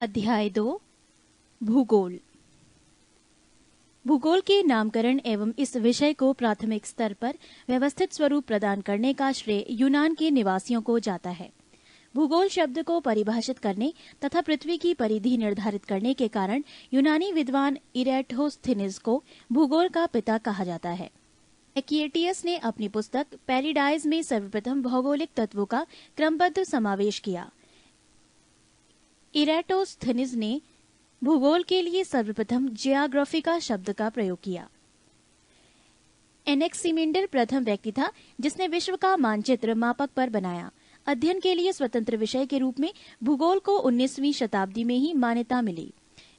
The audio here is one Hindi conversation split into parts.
अध्याय 2 भूगोल। भूगोल के नामकरण एवं इस विषय को प्राथमिक स्तर पर व्यवस्थित स्वरूप प्रदान करने का श्रेय यूनान के निवासियों को जाता है। भूगोल शब्द को परिभाषित करने तथा पृथ्वी की परिधि निर्धारित करने के कारण यूनानी विद्वान इरेटोस्थेनिस को भूगोल का पिता कहा जाता है। एक्विटियस ने अपनी पुस्तक पैराडाइज में सर्वप्रथम भौगोलिक तत्वों का क्रमबद्ध समावेश किया। इरेटोस्थेनिस ने भूगोल के लिए सर्वप्रथम जियोग्राफिका शब्द का प्रयोग किया। एनेक्सिमेंडर प्रथम व्यक्ति था जिसने विश्व का मानचित्र मापक पर बनाया। अध्ययन के लिए स्वतंत्र विषय के रूप में भूगोल को 19वीं शताब्दी में ही मान्यता मिली।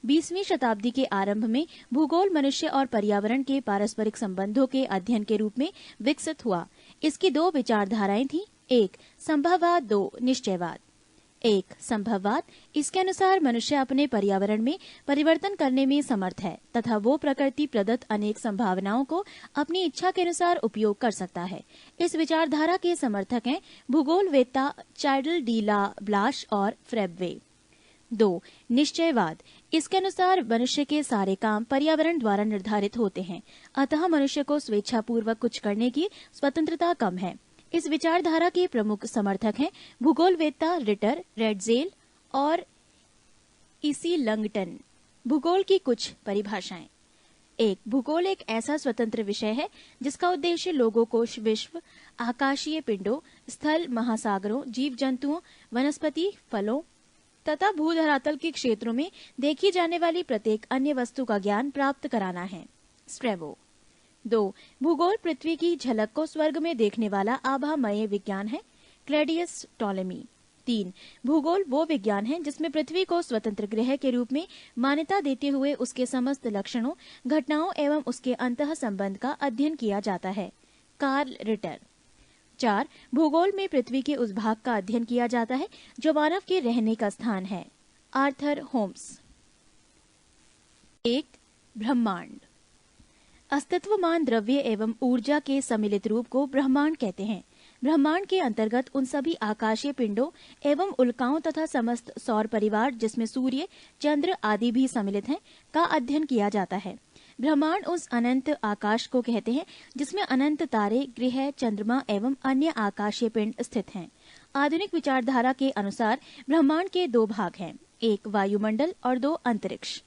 20वीं शताब्दी के आरंभ में भूगोल मनुष्य और पर्यावरण के पारस्परिक संबंधों के अध्ययन के रूप में विकसित हुआ। इसकी दो विचारधाराएं थीं, एक संभववाद, दो निश्चयवाद। एक संभववाद, इसके अनुसार मनुष्य अपने पर्यावरण में परिवर्तन करने में समर्थ है तथा वो प्रकृति प्रदत्त अनेक संभावनाओं को अपनी इच्छा के अनुसार उपयोग कर सकता है। इस विचारधारा के समर्थक हैं भूगोलवेत्ता चार्ल्स डी ला ब्लाश और फ्रेबवे। दो निश्चयवाद, इसके अनुसार मनुष्य के सारे काम पर्यावरण द्वारा निर्धारित होते हैं, अतः मनुष्य को स्वेच्छापूर्वक कुछ करने की स्वतंत्रता कम है। इस विचारधारा के प्रमुख समर्थक हैं भूगोलवेत्ता रिटर, रेडजेल और इसी लंगटन। भूगोल की कुछ परिभाषाएं। एक, भूगोल एक ऐसा स्वतंत्र विषय है जिसका उद्देश्य लोगों को विश्व, आकाशीय पिंडों, स्थल, महासागरों, जीव जंतुओं, वनस्पति, फलों तथा भूधरातल के क्षेत्रों में देखी जाने वाली प्रत्येक अन्य वस्तु का ज्ञान प्राप्त कराना है। स्ट्रेबो। 2, भूगोल पृथ्वी की झलक को स्वर्ग में देखने वाला आभामय विज्ञान है। क्लैडियस टॉलेमी। 3, भूगोल वो विज्ञान है जिसमें पृथ्वी को स्वतंत्र ग्रह के रूप में मान्यता देते हुए उसके समस्त लक्षणों, घटनाओं एवं उसके अंतः संबंध का अध्ययन किया जाता है। Karl Ritter. 4, भूगोल में पृथ्वी के उस भाग का अध्ययन किया जाता है जो मानव के रहने का स्थान है। Arthur Holmes. 1, ब्रह्मांड। अस्तित्वमान द्रव्य एवं ऊर्जा के सम्मिलित रूप को ब्रह्मांड कहते हैं। ब्रह्मांड के अंतर्गत उन सभी आकाशीय पिंडों एवं उल्काओं तथा समस्त सौर परिवार जिसमें सूर्य, चंद्र आदि भी सम्मिलित हैं, का अध्ययन किया जाता है। ब्रह्मांड उस अनंत आकाश को कहते हैं जिसमें अनंत तारे, ग्रह, चंद्रमा एवं अन्य आकाशीय पिंड स्थित हैं। आधुनिक विचारधारा के अनुसार ब्रह्मांड के दो भाग हैं, एक वायुमंडल और दो अंतरिक्ष।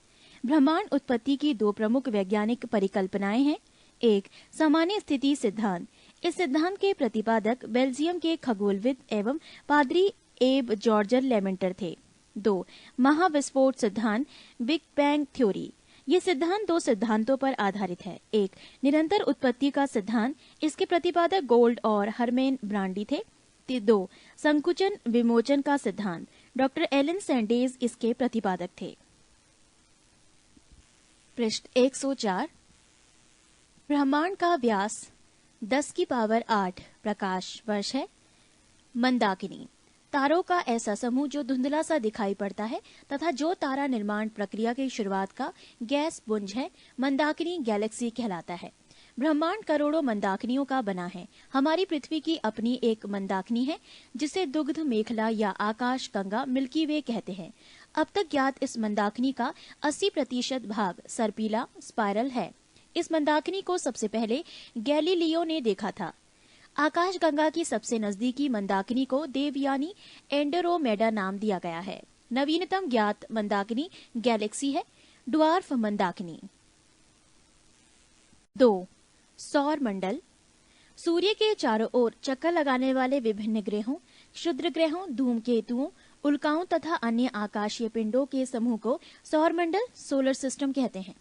ब्रह्मांड उत्पत्ति की दो प्रमुख वैज्ञानिक परिकल्पनाएं हैं। एक, सामान्य स्थिति सिद्धांत। इस सिद्धांत के प्रतिपादक बेल्जियम के खगोलविद एवं पादरी एब जॉर्जर लेमेंटर थे। 2, महाविस्फोट सिद्धांत, बिग बैंग थ्योरी। ये सिद्धांत दो सिद्धांतों पर आधारित है। एक, निरंतर उत्पत्ति का सिद्धांत, इसके प्रतिपादक गोल्ड और हरमेन ब्रांडी थे। 2, संकुचन विमोचन का सिद्धांत, डॉक्टर एलन सैंडेज इसके प्रतिपादक थे। पृष्ठ 104। ब्रह्मांड का व्यास 10⁸ प्रकाश वर्ष है। मंदाकिनी, तारों का ऐसा समूह जो धुंधला सा दिखाई पड़ता है तथा जो तारा निर्माण प्रक्रिया की शुरुआत का गैस पुंज है, मंदाकिनी गैलेक्सी कहलाता है। ब्रह्मांड करोड़ों मंदाकिनियों का बना है। हमारी पृथ्वी की अपनी एक मंदाकिनी है जिसे दुग्ध मेखला या आकाश गंगा मिल्की वे कहते हैं। अब तक ज्ञात इस मंदाकिनी का 80% भाग सर्पिला स्पाइरल है। इस मंदाकिनी को सबसे पहले गैलीलियो ने देखा था। आकाश गंगा की सबसे नजदीकी मंदाकिनी को देवयानी एंड्रोमेडा नाम दिया गया है। नवीनतम ज्ञात मंदाकिनी गैलेक्सी है, ड्वार्फ मंदाकिनी। 2, सौर मंडल। सूर्य के चारों ओर चक्कर लगाने वाले विभिन्न ग्रहों, क्षुद्र ग्रहों, धूमकेतुओं, उल्काओं तथा अन्य आकाशीय पिंडों के समूह को सौरमंडल, सोलर सिस्टम कहते हैं।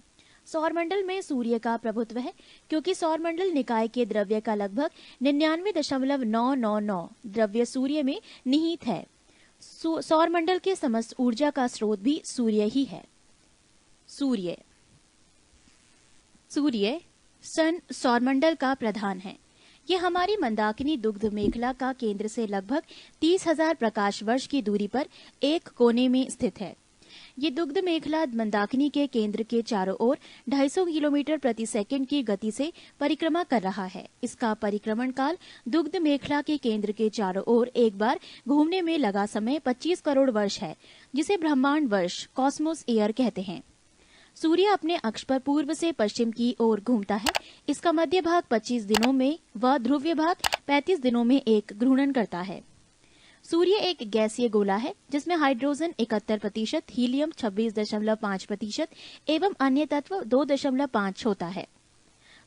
सौरमंडल में सूर्य का प्रभुत्व है क्योंकि सौरमंडल निकाय के द्रव्य का लगभग 99.999 द्रव्य सूर्य में निहित है। सौरमंडल के समस्त ऊर्जा का स्रोत भी सूर्य ही है। सूर्य सन सौरमंडल का प्रधान है। यह हमारी मंदाकिनी दुग्ध मेखला का केंद्र से लगभग 30,000 प्रकाश वर्ष की दूरी पर एक कोने में स्थित है। ये दुग्ध मेखला मंदाकिनी के केंद्र के चारों ओर 250 किलोमीटर प्रति सेकंड की गति से परिक्रमा कर रहा है। इसका परिक्रमण काल दुग्ध मेखला के केंद्र के चारों ओर एक बार घूमने में लगा समय 25 करोड़ वर्ष है, जिसे ब्रह्मांड वर्ष कॉस्मोस ईयर कहते हैं। सूर्य अपने अक्ष पर पूर्व से पश्चिम की ओर घूमता है। इसका मध्य भाग 25 दिनों में व ध्रुवीय भाग 35 दिनों में एक घूर्णन करता है। सूर्य एक गैसीय गोला है जिसमें हाइड्रोजन 71%, हीलियम 26.5% एवं अन्य तत्व 2.5 होता है।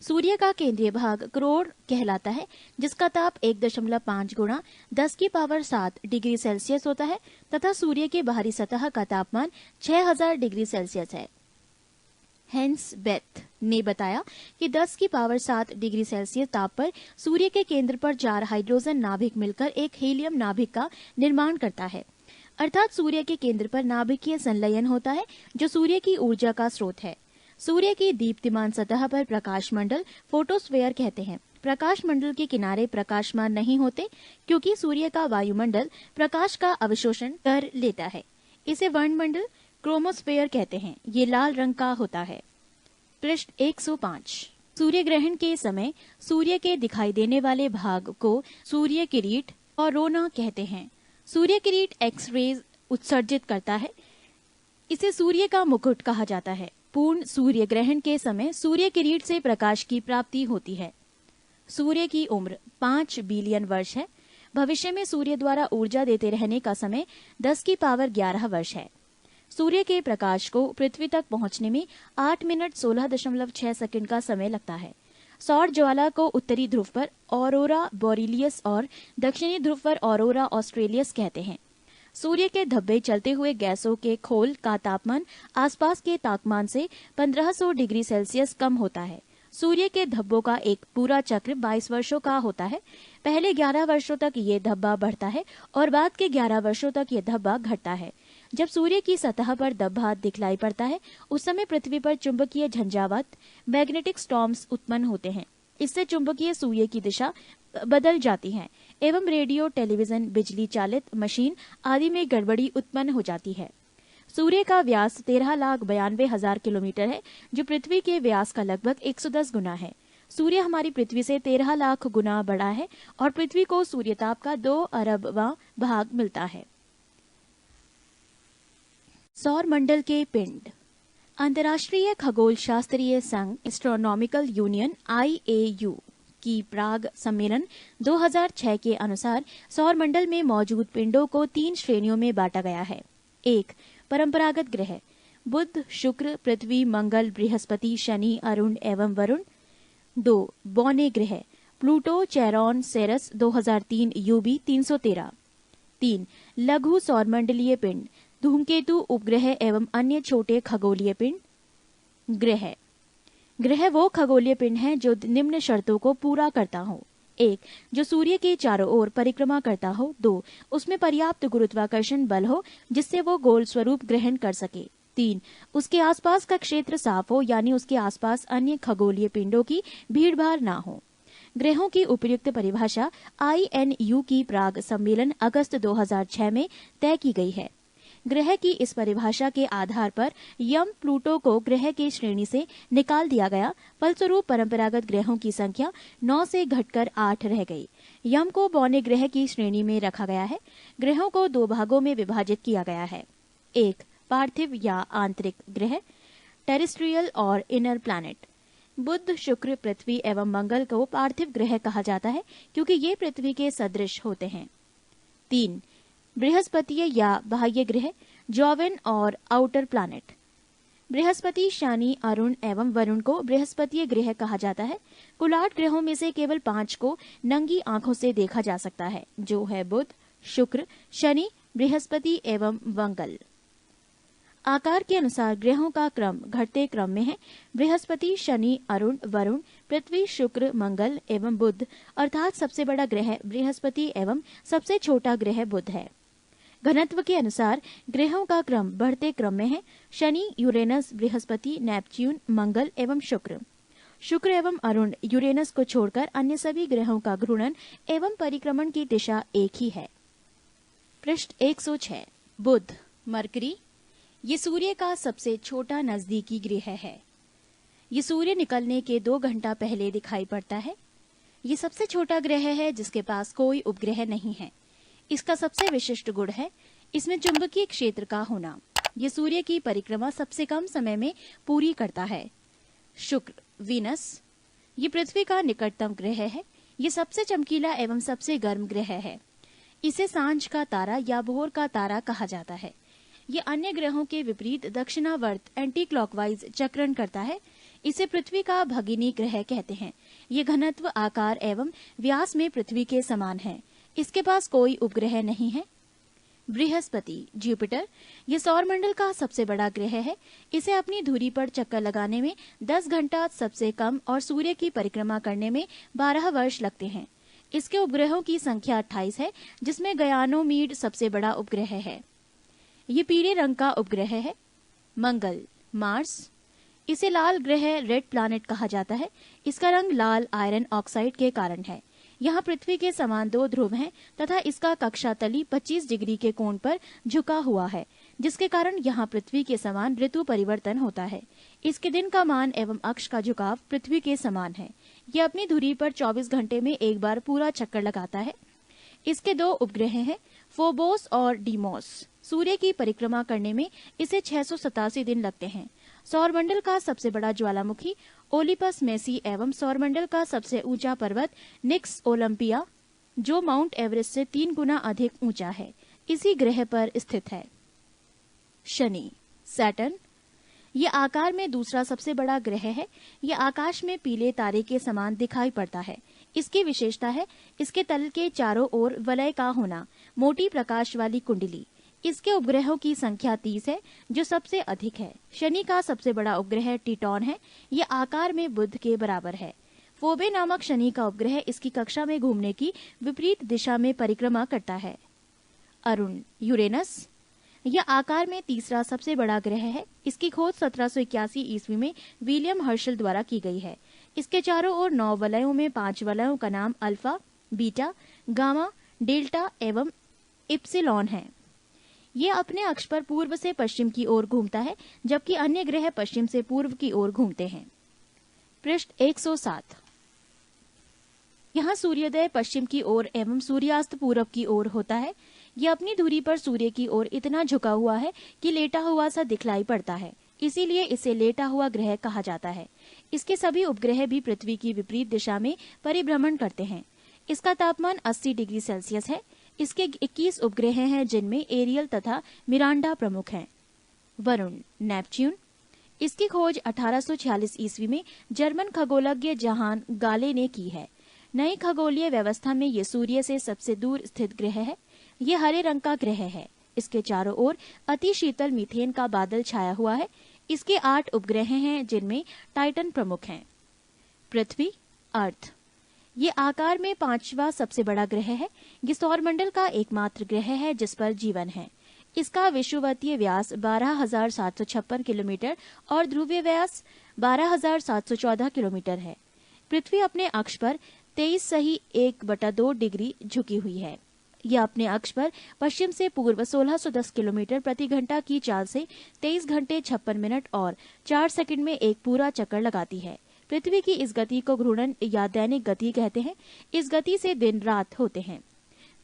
सूर्य का केंद्रीय भाग करोड़ कहलाता है, जिसका ताप 1.5 गुणा 10⁻7 डिग्री सेल्सियस होता है तथा सूर्य के बाहरी सतह का तापमान 6000 डिग्री सेल्सियस है। हेंस बेथ ने बताया कि 10⁻7 डिग्री सेल्सियस ताप पर सूर्य के केंद्र पर 4 हाइड्रोजन नाभिक मिलकर एक हीलियम नाभिक का निर्माण करता है। अर्थात सूर्य के केंद्र पर नाभिकीय संलयन होता है जो सूर्य की ऊर्जा का स्रोत है। सूर्य की दीप्तिमान सतह पर प्रकाश मंडल फोटोस्फीयर कहते हैं। प्रकाश मंडल के किनारे प्रकाशमान नहीं होते क्योंकि सूर्य का वायुमंडल प्रकाश का अवशोषण कर लेता है। इसे वर्णमंडल क्रोमोस्फीयर कहते हैं। ये लाल रंग का होता है। पृष्ठ 105। सूर्य ग्रहण के समय सूर्य के दिखाई देने वाले भाग को सूर्य किरीट और कोरोना कहते हैं। सूर्य किरीट एक्स रेज उत्सर्जित करता है। इसे सूर्य का मुकुट कहा जाता है। पूर्ण सूर्य ग्रहण के समय सूर्य किरीट से प्रकाश की प्राप्ति होती है। सूर्य की उम्र 5 बिलियन वर्ष है। भविष्य में सूर्य द्वारा ऊर्जा देते रहने का समय 10⁻11 वर्ष है। सूर्य के प्रकाश को पृथ्वी तक पहुंचने में 8 मिनट 16.6 सेकंड का समय लगता है। सौर ज्वाला को उत्तरी ध्रुव पर ऑरोरा बोरिलियस और दक्षिणी ध्रुव पर ऑरोरा ऑस्ट्रेलियस कहते हैं। सूर्य के धब्बे चलते हुए गैसों के खोल का तापमान आसपास के तापमान से 1500 डिग्री सेल्सियस कम होता है। सूर्य के धब्बों का एक पूरा चक्र 22 वर्षों का होता है। पहले 11 वर्षों तक ये धब्बा बढ़ता है और बाद के 11 वर्षों तक ये धब्बा घटता है। जब सूर्य की सतह पर धब्बा दिखलाई पड़ता है उस समय पृथ्वी पर चुंबकीय झंझावात मैग्नेटिक स्टॉर्म्स उत्पन्न होते हैं। इससे चुंबकीय सूर्य की दिशा बदल जाती है एवं रेडियो, टेलीविजन, बिजली चालित मशीन आदि में गड़बड़ी उत्पन्न हो जाती है। सूर्य का व्यास 13,92,000 किलोमीटर है, जो पृथ्वी के व्यास का लगभग 110 गुना है। सूर्य हमारी पृथ्वी से 13 लाख गुना बड़ा है और पृथ्वी को सूर्यताप का 2 अरबवां भाग मिलता है। सौर मंडल के पिंड। अंतर्राष्ट्रीय खगोल शास्त्रीय संघ एस्ट्रोनॉमिकल यूनियन IAU की प्राग सम्मेलन 2006 के अनुसार सौर मंडल में मौजूद पिंडों को 3 श्रेणियों में बांटा गया है। 1. परंपरागत ग्रह बुध, शुक्र, पृथ्वी, मंगल, बृहस्पति, शनि, अरुण एवं वरुण। 2. बौने ग्रह प्लूटो, चेरॉन, सेरस 2003 UB 313। 3. लघु सौरमंडलीय पिंड धूमकेतु, उपग्रह एवं अन्य छोटे खगोलीय पिंड। ग्रह वो खगोलीय पिंड हैं जो निम्न शर्तों को पूरा करता हो। 1. जो सूर्य के चारों ओर परिक्रमा करता हो। 2. उसमें पर्याप्त गुरुत्वाकर्षण बल हो जिससे वो गोल स्वरूप ग्रहण कर सके। 3. उसके आसपास का क्षेत्र साफ हो, यानी उसके आसपास अन्य खगोलीय पिंडों की भीड़भाड़ ना हो। ग्रहों की उपयुक्त परिभाषा INU की प्राग सम्मेलन अगस्त 2006 में तय की गई है। ग्रह की इस परिभाषा के आधार पर यम प्लूटो को ग्रह की श्रेणी से निकाल दिया गया। फलस्वरूप परंपरागत ग्रहों की संख्या 9 से घटकर 8 रह गई। यम को बौने ग्रह की श्रेणी में रखा गया है। ग्रहों को 2 भागों में विभाजित किया गया है। 1. पार्थिव या आंतरिक ग्रह, टेरेस्ट्रियल और इनर प्लैनेट। बुध, शुक्र, पृथ्वी एवं मंगल को पार्थिव ग्रह कहा जाता है क्योंकि ये पृथ्वी के सदृश होते हैं। 3. बृहस्पति या बाह्य ग्रह, जॉवेन और आउटर प्लैनेट। बृहस्पति, शनि, अरुण एवं वरुण को बृहस्पतीय ग्रह कहा जाता है। कुल 8 ग्रहों में से केवल 5 को नंगी आंखों से देखा जा सकता है, जो है बुध, शुक्र, शनि, बृहस्पति एवं मंगल। आकार के अनुसार ग्रहों का क्रम घटते क्रम में है। बृहस्पति, शनि, अरुण, वरुण, पृथ्वी, शुक्र, मंगल एवं बुध, अर्थात सबसे बड़ा ग्रह बृहस्पति एवं सबसे छोटा ग्रह बुध है। घनत्व के अनुसार ग्रहों का क्रम बढ़ते क्रम में है। शनि, यूरेनस, बृहस्पति, नेपच्यून, मंगल एवं शुक्र। शुक्र एवं अरुण, यूरेनस को छोड़कर अन्य सभी ग्रहों का घूर्णन एवं परिक्रमण की दिशा एक ही है। पृष्ठ 106। बुध, मरकरी ये सूर्य का सबसे छोटा नजदीकी ग्रह है। ये सूर्य निकलने के 2 घंटा पहले दिखाई पड़ता है। ये सबसे छोटा ग्रह है जिसके पास कोई उपग्रह नहीं है। इसका सबसे विशिष्ट गुण है इसमें चुंबकीय क्षेत्र का होना। ये सूर्य की परिक्रमा सबसे कम समय में पूरी करता है। शुक्र, वीनस, ये पृथ्वी का निकटतम ग्रह है। ये सबसे चमकीला एवं सबसे गर्म ग्रह है। इसे सांझ का तारा या भोर का तारा कहा जाता है। ये अन्य ग्रहों के विपरीत दक्षिणावर्त एंटी क्लॉकवाइज चक्रण करता है। इसे पृथ्वी का भगिनी ग्रह कहते हैं। ये घनत्व, आकार एवं व्यास में पृथ्वी के समान है। इसके पास कोई उपग्रह नहीं है। बृहस्पति, जुपिटर, ये सौरमंडल का सबसे बड़ा ग्रह है। इसे अपनी धुरी पर चक्कर लगाने में 10 घंटा सबसे कम और सूर्य की परिक्रमा करने में 12 वर्ष लगते हैं। इसके उपग्रहों की संख्या 28 है, जिसमें गयानोमीड सबसे बड़ा उपग्रह है। ये पीले रंग का उपग्रह है। मंगल, मार्स, इसे लाल ग्रह, रेड प्लैनेट कहा जाता है। इसका रंग लाल आयरन ऑक्साइड के कारण है। यहाँ पृथ्वी के समान 2 ध्रुव हैं तथा इसका कक्षा तली 25 डिग्री के कोण पर झुका हुआ है, जिसके कारण यहाँ पृथ्वी के समान ऋतु परिवर्तन होता है। इसके दिन का मान एवं अक्ष का झुकाव पृथ्वी के समान है। यह अपनी धुरी पर 24 घंटे में एक बार पूरा चक्कर लगाता है। इसके 2 उपग्रह हैं, फोबोस और डीमोस। सूर्य की परिक्रमा करने में इसे 687 दिन लगते हैं। सौरमंडल का सबसे बड़ा ज्वालामुखी ओलिपस मेसी एवं सौरमंडल का सबसे ऊंचा पर्वत निक्स ओलंपिया, जो माउंट एवरेस्ट से 3 गुना अधिक ऊंचा है, इसी ग्रह पर स्थित है। शनि, सैटर्न, ये आकार में दूसरा सबसे बड़ा ग्रह है। ये आकाश में पीले तारे के समान दिखाई पड़ता है। इसकी विशेषता है इसके तल के चारों ओर वलय का होना, मोटी प्रकाश वाली कुंडली। इसके उपग्रहों की संख्या 30 है, जो सबसे अधिक है। शनि का सबसे बड़ा उपग्रह टिटॉन है। ये आकार में बुध के बराबर है। फोबे नामक शनि का उपग्रह इसकी कक्षा में घूमने की विपरीत दिशा में परिक्रमा करता है। अरुण, यूरेनस, यह आकार में तीसरा सबसे बड़ा ग्रह है। इसकी खोज 1781 ईस्वी में विलियम हर्शल द्वारा की गई है। इसके चारों ओर 9 वलयों में 5 वलयों का नाम अल्फा, बीटा, गामा, डेल्टा एवं इप्सिलॉन है। ये अपने अक्ष पर पूर्व से पश्चिम की ओर घूमता है, जबकि अन्य ग्रह पश्चिम से पूर्व की ओर घूमते हैं। पृष्ठ 107। यहाँ सूर्योदय पश्चिम की ओर एवं सूर्यास्त पूरब की ओर होता है। यह अपनी धुरी पर सूर्य की ओर इतना झुका हुआ है कि लेटा हुआ सा दिखलाई पड़ता है, इसीलिए इसे लेटा हुआ ग्रह कहा जाता है। इसके सभी उपग्रह भी पृथ्वी की विपरीत दिशा में परिभ्रमण करते हैं। इसका तापमान 80 डिग्री सेल्सियस है। इसके 21 उपग्रह हैं, जिनमें एरियल तथा मिरांडा प्रमुख हैं। वरुण, नेपच्यून, इसकी खोज 1846 ईस्वी में जर्मन खगोलज्ञ जहान गाले ने की है। नई खगोलीय व्यवस्था में ये सूर्य से सबसे दूर स्थित ग्रह है। ये हरे रंग का ग्रह है। इसके चारों ओर अति शीतल मीथेन का बादल छाया हुआ है। इसके 8 उपग्रह हैं, जिनमें टाइटन प्रमुख हैं। पृथ्वी, अर्थ, ये आकार में 5वां सबसे बड़ा ग्रह है। ये सौरमंडल का एकमात्र ग्रह है जिस पर जीवन है। इसका विषुवतीय व्यास 12,756 किलोमीटर और ध्रुवीय व्यास 12,714 किलोमीटर है। पृथ्वी अपने अक्ष पर 23.1/2 डिग्री झुकी हुई है। यह अपने अक्ष पर पश्चिम से पूर्व 1610 किलोमीटर प्रति घंटा की चाल से 23 घंटे 56 मिनट और 4 सेकंड में एक पूरा चक्कर लगाती है। पृथ्वी की इस गति को घूर्णन या दैनिक गति कहते हैं। इस गति से दिन रात होते हैं।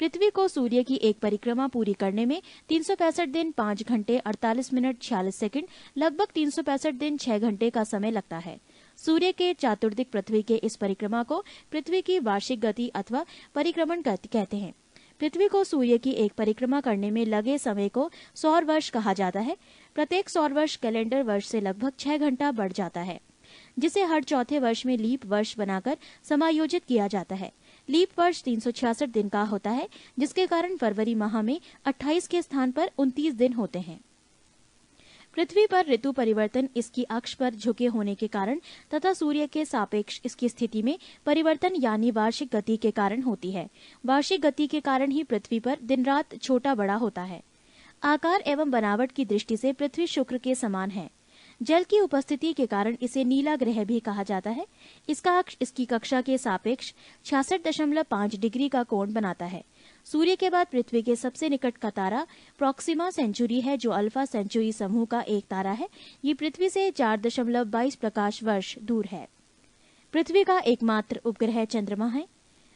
पृथ्वी को सूर्य की एक परिक्रमा पूरी करने में 365 दिन 5 घंटे 48 मिनट 46 सेकंड, लगभग 365 दिन 6 घंटे का समय लगता है। सूर्य के चातुर्दिक पृथ्वी के इस परिक्रमा को पृथ्वी की वार्षिक गति अथवा परिक्रमण कहते हैं। पृथ्वी को सूर्य की एक परिक्रमा करने में लगे समय को सौर वर्ष कहा जाता है। प्रत्येक सौर वर्ष कैलेंडर वर्ष से लगभग 6 घंटा बढ़ जाता है, जिसे हर चौथे वर्ष में लीप वर्ष बनाकर समायोजित किया जाता है। लीप वर्ष 366 दिन का होता है, जिसके कारण फरवरी माह में 28 के स्थान पर 29 दिन होते हैं। पृथ्वी पर ऋतु परिवर्तन इसकी अक्ष पर झुके होने के कारण तथा सूर्य के सापेक्ष इसकी स्थिति में परिवर्तन यानी वार्षिक गति के कारण होती है। वार्षिक गति के कारण ही पृथ्वी पर दिन रात छोटा बड़ा होता है। आकार एवं बनावट की दृष्टि से पृथ्वी शुक्र के समान है। जल की उपस्थिति के कारण इसे नीला ग्रह भी कहा जाता है। इसका अक्ष इसकी कक्षा के सापेक्ष 66.5 डिग्री का कोण बनाता है। सूर्य के बाद पृथ्वी के सबसे निकट का तारा प्रॉक्सिमा सेंचुरी है, जो अल्फा सेंचुरी समूह का एक तारा है। ये पृथ्वी से 4.22 प्रकाश वर्ष दूर है। पृथ्वी का एकमात्र उपग्रह चंद्रमा है।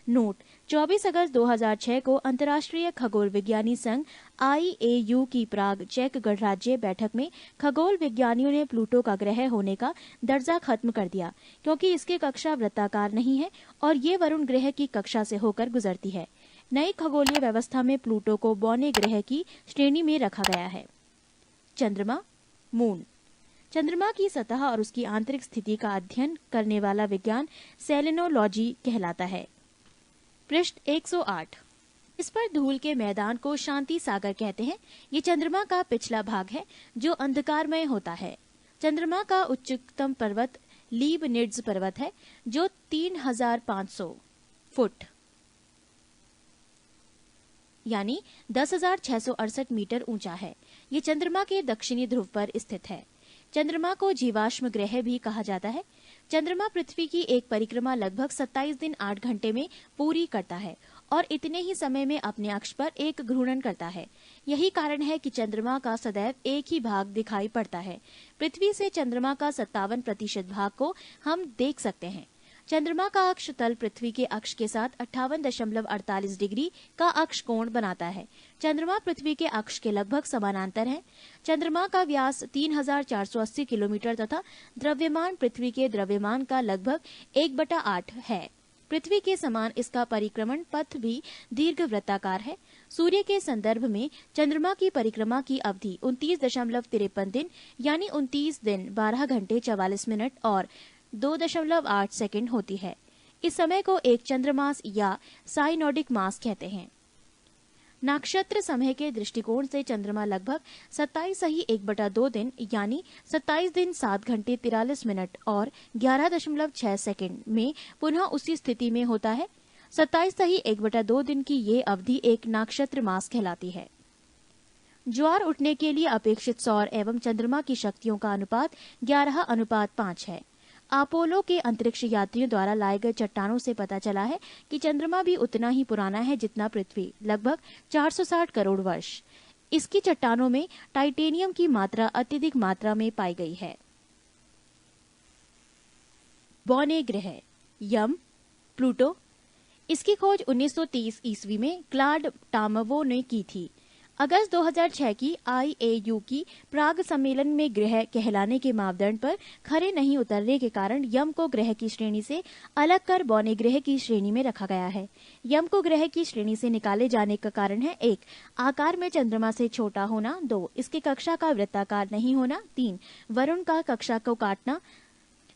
नोट: 24 अगस्त 2006 को अंतर्राष्ट्रीय खगोल विज्ञानी संघ IAU की प्राग चेक गणराज्य बैठक में खगोल विज्ञानियों ने प्लूटो का ग्रह होने का दर्जा खत्म कर दिया, क्योंकि इसकी कक्षा वृत्ताकार नहीं है और ये वरुण ग्रह की कक्षा से होकर गुजरती है। नई खगोलीय व्यवस्था में प्लूटो को बौने ग्रह की श्रेणी में रखा गया है। चंद्रमा, मून। चंद्रमा की सतह और उसकी आंतरिक स्थिति का अध्ययन करने वाला विज्ञान सेलेनोलॉजी कहलाता है। पृष्ठ 108। इस पर धूल के मैदान को शांति सागर कहते हैं। ये चंद्रमा का पिछला भाग है जो अंधकारमय होता है। चंद्रमा का उच्चतम पर्वत लीबनिट्ज पर्वत है जो 3500 फुट यानी 10,668 मीटर ऊंचा है। ये चंद्रमा के दक्षिणी ध्रुव पर स्थित है। चंद्रमा को जीवाश्म ग्रह भी कहा जाता है। चंद्रमा पृथ्वी की एक परिक्रमा लगभग 27 दिन 8 घंटे में पूरी करता है और इतने ही समय में अपने अक्ष पर एक घूर्णन करता है। यही कारण है कि चंद्रमा का सदैव एक ही भाग दिखाई पड़ता है। पृथ्वी से चंद्रमा का 57% भाग को हम देख सकते हैं। चंद्रमा का अक्ष तल पृथ्वी के अक्ष के साथ 58.48 डिग्री का अक्ष कोण बनाता है। चंद्रमा पृथ्वी के अक्ष के लगभग समानांतर है। चंद्रमा का व्यास 3480 किलोमीटर तथा द्रव्यमान पृथ्वी के द्रव्यमान का लगभग 1/8 है। पृथ्वी के समान इसका परिक्रमण पथ भी दीर्घवृत्ताकार है। सूर्य के संदर्भ में चंद्रमा की परिक्रमा की अवधि 29.53 दिन यानी 29 दिन 12 घंटे 44 मिनट और 2.8 सेकंड होती है। इस समय को एक चंद्रमास या साइनोडिक मास कहते हैं। नक्षत्र समय के दृष्टिकोण से चंद्रमा लगभग 27.1/2 दिन यानी 27 दिन 7 घंटे 43 मिनट और 11.6 सेकंड में पुनः उसी स्थिति में होता है। 27.1/2 दिन की ये अवधि एक नक्षत्र मास कहलाती है। ज्वार उठने के लिए अपेक्षित सौर एवं चंद्रमा की शक्तियों का अनुपात 11:5 है। अपोलो के अंतरिक्ष यात्रियों द्वारा लाए गए चट्टानों से पता चला है कि चंद्रमा भी उतना ही पुराना है जितना पृथ्वी, लगभग 460 करोड़ वर्ष। इसकी चट्टानों में टाइटेनियम की मात्रा अत्यधिक मात्रा में पाई गई है। बौने ग्रह यम, प्लूटो। इसकी खोज 1930 ईस्वी में क्लाड टामवो ने की थी। अगस्त 2006 की IAU की प्राग सम्मेलन में ग्रह कहलाने के मापदंड पर खरे नहीं उतरने के कारण यम को ग्रह की श्रेणी से अलग कर बौने ग्रह की श्रेणी में रखा गया है। यम को ग्रह की श्रेणी से निकाले जाने का कारण है: 1. आकार में चंद्रमा से छोटा होना, 2. इसकी कक्षा का वृत्ताकार नहीं होना, 3. वरुण का कक्षा को काटना।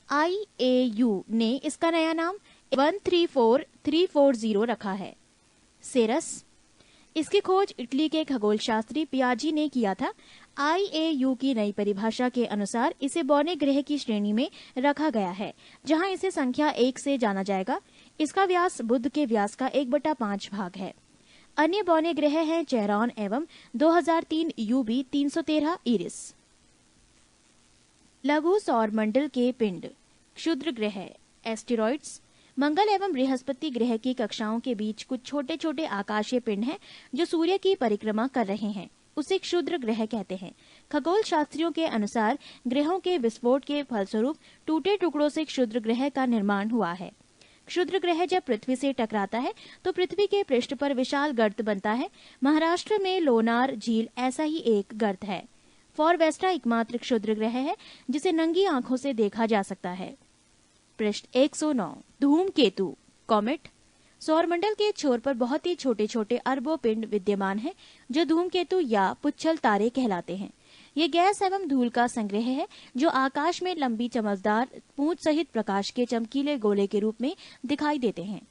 IAU ने इसका नया नाम 134340 रखा है। सेरस। इसकी खोज इटली के खगोल शास्त्री पियाजी ने किया था। IAU की नई परिभाषा के अनुसार इसे बौने ग्रह की श्रेणी में रखा गया है, जहां इसे संख्या 1 से जाना जाएगा। इसका व्यास बुध के व्यास का 1/5 भाग है। अन्य बौने ग्रह हैं चेरॉन एवं 2003 UB 313 इरिस। लघु सौर मंडल के पिंड, क्षुद्र ग्रह, एस्टेरॉइड्स। मंगल एवं बृहस्पति ग्रह की कक्षाओं के बीच कुछ छोटे छोटे आकाशीय पिंड हैं जो सूर्य की परिक्रमा कर रहे हैं। उसे क्षुद्र ग्रह कहते हैं। खगोल शास्त्रियों के अनुसार ग्रहों के विस्फोट के फलस्वरूप टूटे टुकड़ों से क्षुद्र ग्रह का निर्माण हुआ है। क्षुद्र ग्रह जब पृथ्वी से टकराता है तो पृथ्वी के पृष्ठ पर विशाल गर्त बनता है। महाराष्ट्र में लोनार झील ऐसा ही एक गर्त है। फॉरवेस्टा एकमात्र क्षुद्र ग्रह है जिसे नंगी आंखों से देखा जा सकता है। पृष्ठ 109। धूमकेतु, कॉमेट। सौरमंडल के छोर पर बहुत ही छोटे छोटे अरबों पिंड विद्यमान हैं जो धूमकेतु या पुच्छल तारे कहलाते हैं। ये गैस एवं धूल का संग्रह है जो आकाश में लंबी चमकदार पूंछ सहित प्रकाश के चमकीले गोले के रूप में दिखाई देते हैं।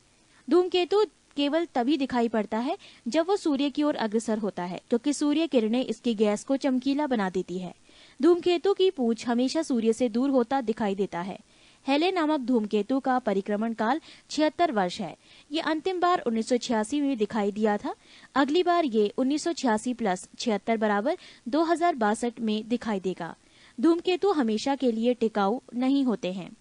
धूमकेतु केवल तभी दिखाई पड़ता है जब वो सूर्य की ओर अग्रसर होता है, क्योंकि सूर्य किरणें इसकी गैस को चमकीला बना देती है। धूमकेतु की पूंछ हमेशा सूर्य से दूर होता दिखाई देता है। हेले नामक धूमकेतु का परिक्रमण काल 76 वर्ष है। ये अंतिम बार 1986 में दिखाई दिया था। अगली बार ये 1986 प्लस 76 बराबर 2062 में दिखाई देगा। धूमकेतु हमेशा के लिए टिकाऊ नहीं होते हैं,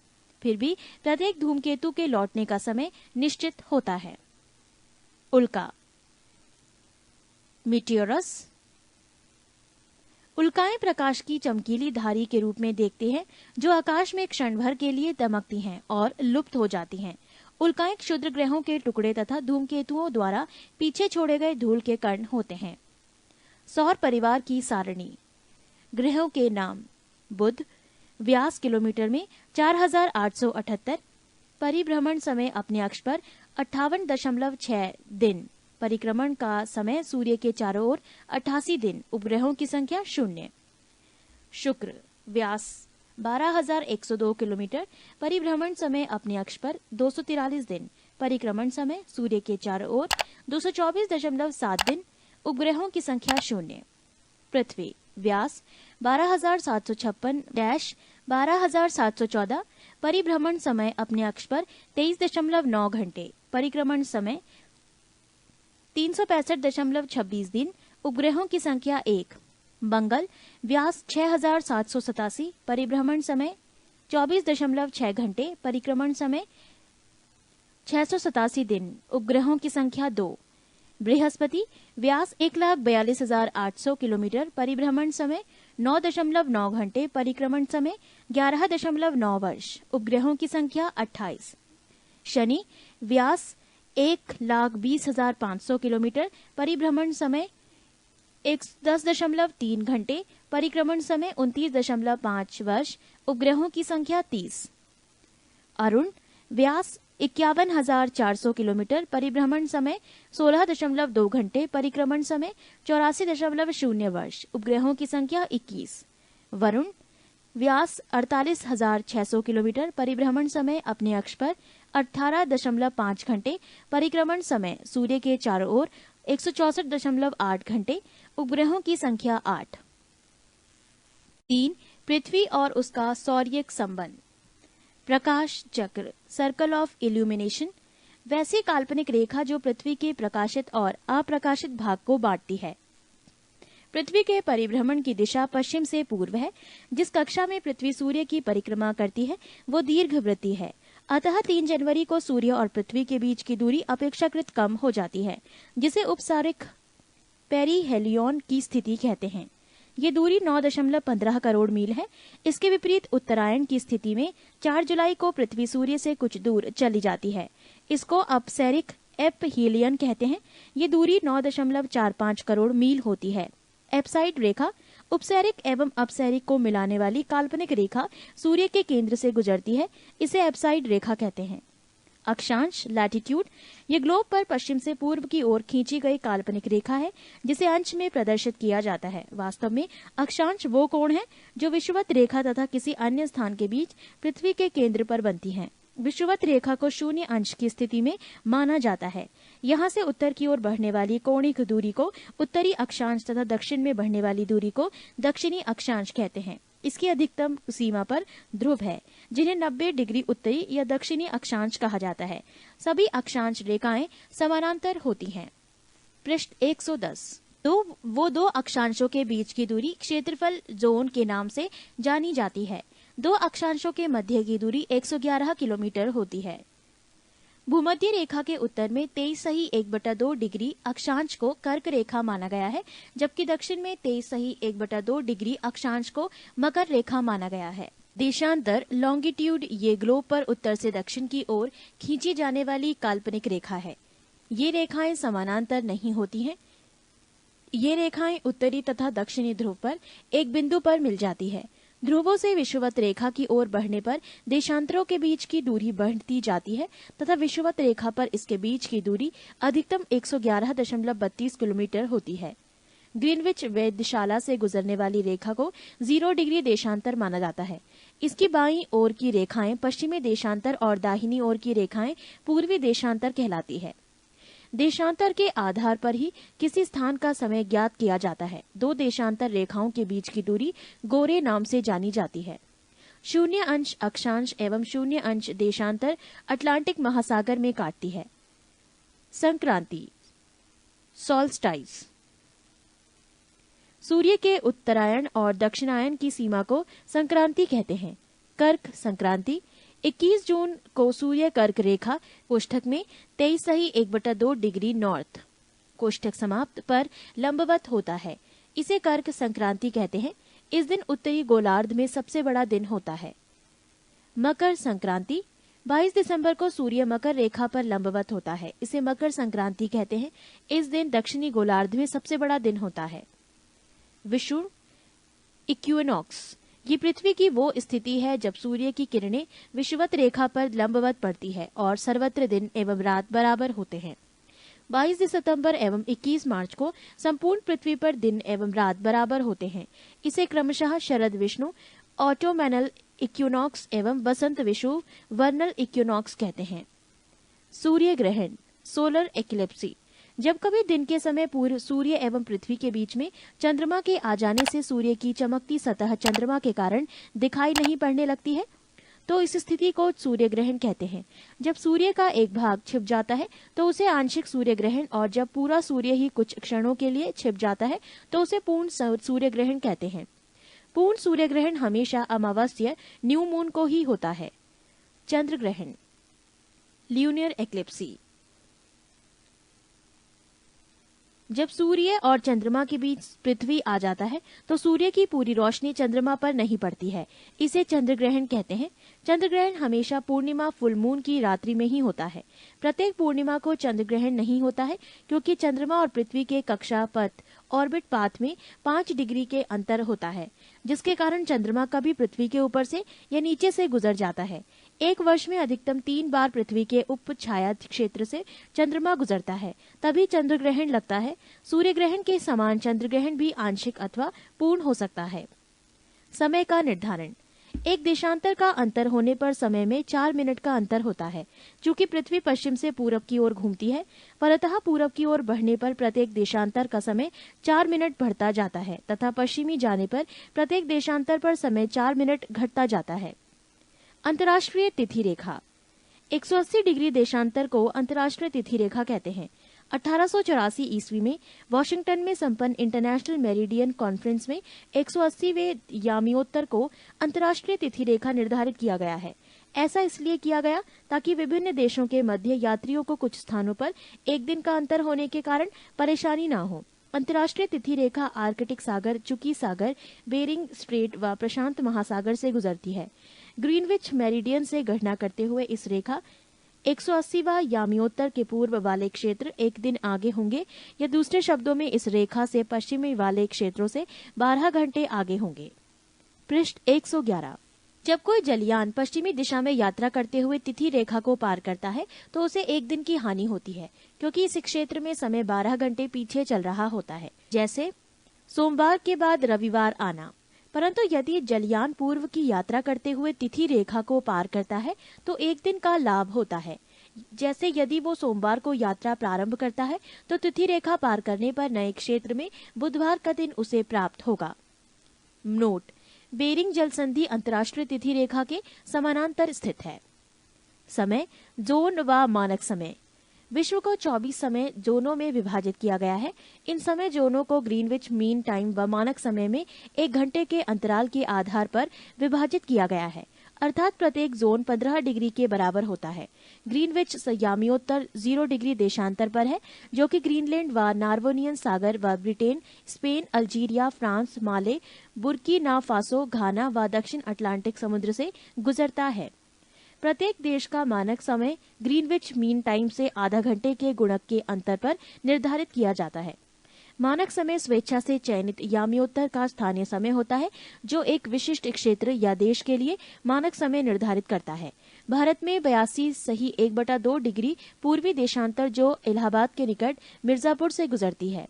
फिर भी प्रत्येक धूमकेतु के लौटने का समय निश्चित होता है। उल्का। मीटियोरस। उल्काएं प्रकाश की चमकीली धारी के रूप में देखते हैं जो आकाश में क्षण भर के लिए दमकती हैं और लुप्त हो जाती हैं। उल्काएं क्षुद्र ग्रहों के टुकड़े तथा धूमकेतुओं द्वारा पीछे छोड़े गए धूल के कण होते हैं। सौर परिवार की सारणी। ग्रहों के नाम। बुध, व्यास किलोमीटर में 4878, परिभ्रमण समय अपने अक्ष पर 58.6 दिन, परिक्रमण का समय सूर्य के चारों ओर 88 दिन, उपग्रहों की संख्या 0। शुक्र, व्यास 12,102 किलोमीटर, परिभ्रमण समय अपने अक्ष पर 243 दिन, परिक्रमण समय सूर्य के चारों ओर 224.7 दिन, उपग्रहों की संख्या 0। पृथ्वी, व्यास 12,756-12,714, परिभ्रमण समय अपने अक्ष पर 23.9 घंटे, परिक्रमण समय 365.26 दिन, उपग्रहों की संख्या 1। मंगल, व्यास 6,787, परिभ्रमण समय 24.6 घंटे, परिक्रमण समय 687 दिन, उपग्रहों की संख्या 2। बृहस्पति, व्यास 1,42,800 किलोमीटर, परिभ्रमण समय 9.9 घंटे, परिक्रमण समय 11.9 वर्ष, उपग्रहों की संख्या 28। शनि, व्यास 1,20,500 किलोमीटर, परिभ्रमण समय 10.3 घंटे, परिक्रमण समय 29.5 वर्ष, उपग्रहों की संख्या 30। अरुण, व्यास 51,400 किलोमीटर, परिभ्रमण समय 16.2 घंटे, परिक्रमण समय 84.0 वर्ष, उपग्रहों की संख्या 21। वरुण, व्यास 48,600 किलोमीटर, परिभ्रमण समय अपने अक्ष पर 18.5 घंटे, परिक्रमण समय सूर्य के चारों ओर 164.8 घंटे, उपग्रहों की संख्या 8। 3. पृथ्वी और उसका सौर्यिक संबंध। प्रकाश चक्र, सर्कल ऑफ इल्यूमिनेशन, वैसी काल्पनिक रेखा जो पृथ्वी के प्रकाशित और अप्रकाशित भाग को बांटती है। पृथ्वी के परिभ्रमण की दिशा पश्चिम से पूर्व है। जिस कक्षा में पृथ्वी सूर्य की परिक्रमा करती है वो दीर्घवृत्तीय है। अतः 3 जनवरी को सूर्य और पृथ्वी के बीच की दूरी अपेक्षाकृत कम हो जाती है, जिसे उपसारिक पेरीहेलियन की स्थिति कहते हैं। ये दूरी 9.15 करोड़ मील है। इसके विपरीत उत्तरायण की स्थिति में 4 जुलाई को पृथ्वी सूर्य से कुछ दूर चली जाती है। इसको अपसैरिक एपहीलियन कहते हैं। ये दूरी 9.45 करोड़ मील होती है। एप्साइड रेखा, उपसैरिक एवं अपसैरिक को मिलाने वाली काल्पनिक रेखा सूर्य के केंद्र से गुजरती है। इसे एप्साइड रेखा कहते हैं। अक्षांश, लैटिट्यूड, ये ग्लोब पर पश्चिम से पूर्व की ओर खींची गई काल्पनिक रेखा है जिसे अंश में प्रदर्शित किया जाता है। वास्तव में अक्षांश वो कोण है जो विषुवत रेखा तथा किसी अन्य स्थान के बीच पृथ्वी के केंद्र पर बनती हैं। विषुवत रेखा को 0 अंश की स्थिति में माना जाता है। यहाँ से उत्तर की ओर बढ़ने वाली कोणिक दूरी को उत्तरी अक्षांश तथा दक्षिण में बढ़ने वाली दूरी को दक्षिणी अक्षांश कहते हैं। इसकी अधिकतम सीमा पर ध्रुव है जिन्हें 90 डिग्री उत्तरी या दक्षिणी अक्षांश कहा जाता है। सभी अक्षांश रेखाएं समानांतर होती हैं। पृष्ठ 110। वो दो अक्षांशों के बीच की दूरी क्षेत्रफल जोन के नाम से जानी जाती है। 2 अक्षांशों के मध्य की दूरी 111 किलोमीटर होती है। भूमध्य रेखा के उत्तर में 23.1/2 डिग्री अक्षांश को कर्क रेखा माना गया है, जबकि दक्षिण में 23.1/2 डिग्री अक्षांश को मकर रेखा माना गया है। देशांतर, लॉन्गिट्यूड, ये ग्लोब पर उत्तर से दक्षिण की ओर खींची जाने वाली काल्पनिक रेखा है। ये रेखाएं समानांतर नहीं होती हैं। ये रेखाएं उत्तरी तथा दक्षिणी ध्रुव पर एक बिंदु पर मिल जाती है। ध्रुवों से विषुवत रेखा की ओर बढ़ने पर देशांतरों के बीच की दूरी बढ़ती जाती है तथा विषुवत रेखा पर इसके बीच की दूरी अधिकतम 111.32 किलोमीटर होती है। ग्रीनविच वेधशाला से गुजरने वाली रेखा को 0 डिग्री देशांतर माना जाता है। इसकी बाईं ओर की रेखाएं पश्चिमी देशांतर और दाहिनी ओर की रेखाएं पूर्वी देशांतर कहलाती है। देशांतर के आधार पर ही किसी स्थान का समय ज्ञात किया जाता है। 2 देशांतर रेखाओं के बीच की दूरी गोरे नाम से जानी जाती है। 0 अंश अक्षांश एवं 0 अंश देशांतर अटलांटिक महासागर में काटती है। संक्रांति, सॉल्स्टाइस, सूर्य के उत्तरायण और दक्षिणायन की सीमा को संक्रांति कहते हैं। कर्क संक्रांति, 21 जून को सूर्य कर्क रेखा कोष्ठक में 23.1/2 डिग्री नॉर्थ, कोष्ठक समाप्त पर लंबवत होता है। इसे कर्क संक्रांति कहते हैं। इस दिन उत्तरी गोलार्ध में सबसे बड़ा दिन होता है। मकर संक्रांति 22 दिसंबर को सूर्य मकर रेखा पर लंबवत होता है। इसे मकर संक्रांति कहते हैं। इस दिन दक्षिणी गोलार्ध में सबसे बड़ा दिन होता है। विषुव इक्विनॉक्स ये पृथ्वी की वो स्थिति है जब सूर्य की किरणें विषुवत रेखा पर लंबवत पड़ती है और सर्वत्र दिन एवं रात बराबर होते हैं। 22 सितंबर एवं 21 मार्च को संपूर्ण पृथ्वी पर दिन एवं रात बराबर होते हैं। इसे क्रमशः शरद विष्णु ऑटोमैनल इक्विनॉक्स एवं वसंत विषुव वर्नल इक्विनॉक्स कहते हैं। सूर्य ग्रहण सोलर एक्लिप्सी जब कभी दिन के समय पूर्व सूर्य एवं पृथ्वी के बीच में चंद्रमा के आ जाने से सूर्य की चमकती सतह चंद्रमा के कारण दिखाई नहीं पड़ने लगती है तो इस स्थिति को सूर्य ग्रहण कहते हैं। जब सूर्य का एक भाग छिप जाता है तो उसे आंशिक सूर्य ग्रहण और जब पूरा सूर्य ही कुछ क्षणों के लिए छिप जाता है तो उसे पूर्ण सूर्य ग्रहण कहते हैं। पूर्ण सूर्य ग्रहण हमेशा अमावस्या न्यू मून को ही होता है। चंद्र ग्रहण ल्यूनियर एक्लिप्सी जब सूर्य और चंद्रमा के बीच पृथ्वी आ जाता है तो सूर्य की पूरी रोशनी चंद्रमा पर नहीं पड़ती है। इसे चंद्र ग्रहण कहते हैं। चंद्र ग्रहण हमेशा पूर्णिमा फुल मून की रात्रि में ही होता है। प्रत्येक पूर्णिमा को चंद्र ग्रहण नहीं होता है क्योंकि चंद्रमा और पृथ्वी के कक्षा पथ ऑर्बिट पाथ में 5 डिग्री के अंतर होता है, जिसके कारण चंद्रमा कभी पृथ्वी के ऊपर से या नीचे से गुजर जाता है। एक वर्ष में अधिकतम 3 बार पृथ्वी के उप छाया क्षेत्र से चंद्रमा गुजरता है, तभी चंद्र ग्रहण लगता है। सूर्य ग्रहण के समान चंद्र ग्रहण भी आंशिक अथवा पूर्ण हो सकता है। समय का निर्धारण एक देशांतर का अंतर होने पर समय में 4 मिनट का अंतर होता है। चूंकि पृथ्वी पश्चिम से पूरब की ओर घूमती है, फलतः पूरब की ओर बढ़ने पर प्रत्येक देशांतर का समय 4 मिनट बढ़ता जाता है तथा पश्चिमी जाने पर प्रत्येक देशांतर पर समय 4 मिनट घटता जाता है। अंतर्राष्ट्रीय तिथि रेखा 180 डिग्री देशांतर को अंतर्राष्ट्रीय तिथि रेखा कहते हैं। 1884 ईस्वी में वॉशिंगटन में संपन्न इंटरनेशनल मेरिडियन कॉन्फ्रेंस में 180वें यामियोत्तर को अंतर्राष्ट्रीय तिथि रेखा निर्धारित किया गया है। ऐसा इसलिए किया गया ताकि विभिन्न देशों के मध्य यात्रियों को कुछ स्थानों पर एक दिन का अंतर होने के कारण परेशानी न हो। अंतर्राष्ट्रीय तिथि रेखा आर्कटिक सागर, चुकी सागर, बेरिंग स्ट्रेट व प्रशांत महासागर से गुजरती है। ग्रीनविच मेरिडियन से गणना करते हुए इस रेखा 180वां यामियोत्तर के पूर्व वाले क्षेत्र एक दिन आगे होंगे, या दूसरे शब्दों में इस रेखा से पश्चिमी वाले क्षेत्रों से 12 घंटे आगे होंगे। पृष्ठ 111 जब कोई जलयान पश्चिमी दिशा में यात्रा करते हुए तिथि रेखा को पार करता है तो उसे एक दिन की हानि होती है, क्योंकि इस क्षेत्र में समय 12 घंटे पीछे चल रहा होता है, जैसे सोमवार के बाद रविवार आना। परंतु यदि जलयान पूर्व की यात्रा करते हुए तिथि रेखा को पार करता है तो एक दिन का लाभ होता है। जैसे यदि वो सोमवार को यात्रा प्रारंभ करता है तो तिथि रेखा पार करने पर नए क्षेत्र में बुधवार का दिन उसे प्राप्त होगा। नोट बेरिंग जल संधि अंतर्राष्ट्रीय तिथि रेखा के समानांतर स्थित है। समय जोन व मानक समय विश्व को 24 समय जोनों में विभाजित किया गया है। इन समय जोनों को ग्रीनविच मीन टाइम व मानक समय में 1 घंटे के अंतराल के आधार पर विभाजित किया गया है, अर्थात प्रत्येक जोन 15 डिग्री के बराबर होता है। ग्रीनविच यामियोत्तर 0 डिग्री देशांतर पर है, जो कि ग्रीनलैंड व नार्वोनियन सागर व ब्रिटेन, स्पेन, अल्जीरिया, फ्रांस, माले, बुर्किना फासो, घाना व दक्षिण अटलांटिक समुद्र से गुजरता है। प्रत्येक देश का मानक समय ग्रीनविच मीन टाइम से आधा घंटे के गुणक के अंतर पर निर्धारित किया जाता है। मानक समय स्वेच्छा से चयनित यामियोत्तर का स्थानीय समय होता है, जो एक विशिष्ट क्षेत्र या देश के लिए मानक समय निर्धारित करता है। भारत में 82.1/2 डिग्री पूर्वी देशांतर, जो इलाहाबाद के निकट मिर्जापुर से गुजरती है,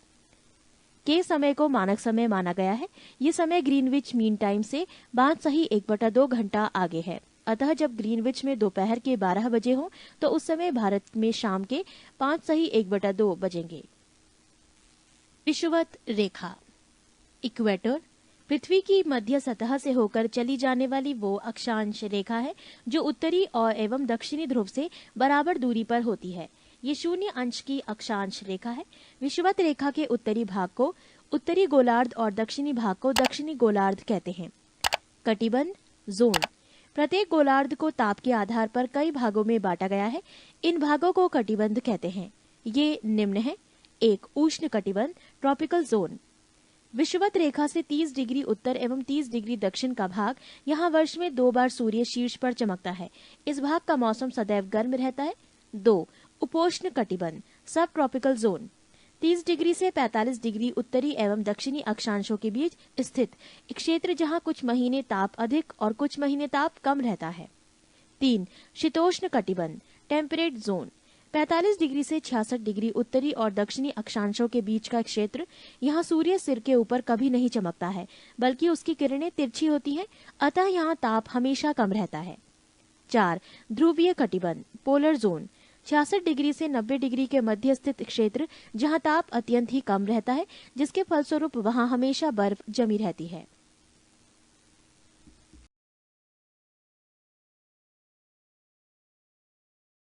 के समय को मानक समय माना गया है। ये समय ग्रीनविच मीन टाइम से 5.1/2 घंटा आगे है। अतः जब ग्रीनविच में दोपहर के 12 बजे हो तो उस समय भारत में शाम के 5.1/2 बजेंगे। विषुवत रेखा इक्वेटर पृथ्वी की मध्य सतह से होकर चली जाने वाली वो अक्षांश रेखा है जो उत्तरी और एवं दक्षिणी ध्रुव से बराबर दूरी पर होती है। ये 0 अंश की अक्षांश रेखा है। विषुवत रेखा के उत्तरी भाग को उत्तरी गोलार्ध और दक्षिणी भाग को दक्षिणी गोलार्ध कहते हैं। कटिबंध जोन प्रत्येक गोलार्ध को ताप के आधार पर कई भागों में बांटा गया है। इन भागों को कटिबंध कहते हैं। ये निम्न है: 1. उष्ण कटिबंध ट्रॉपिकल जोन। विषुवत रेखा से 30 डिग्री उत्तर एवं 30 डिग्री दक्षिण का भाग यहाँ वर्ष में 2 बार सूर्य शीर्ष पर चमकता है। इस भाग का मौसम सदैव गर्म रहता है। 2. उपोष्ण कटिबंध सब ट्रॉपिकल जोन। 30 डिग्री से 45 डिग्री उत्तरी एवं दक्षिणी अक्षांशों के बीच स्थित एक क्षेत्र जहाँ कुछ महीने ताप अधिक और कुछ महीने ताप कम रहता है। 3. शीतोष्ण कटिबंध टेम्परेट जोन। 45 डिग्री से 66 डिग्री उत्तरी और दक्षिणी अक्षांशों के बीच का क्षेत्र, यहाँ सूर्य सिर के ऊपर कभी नहीं चमकता है, बल्कि उसकी किरणें तिरछी होती हैं, अतः यहाँ ताप हमेशा कम रहता है। 4. ध्रुवीय कटिबंध पोलर जोन। 66 डिग्री से 90 डिग्री के मध्य स्थित क्षेत्र, जहाँ ताप अत्यंत ही कम रहता है, जिसके फलस्वरूप वहाँ हमेशा बर्फ जमी रहती है।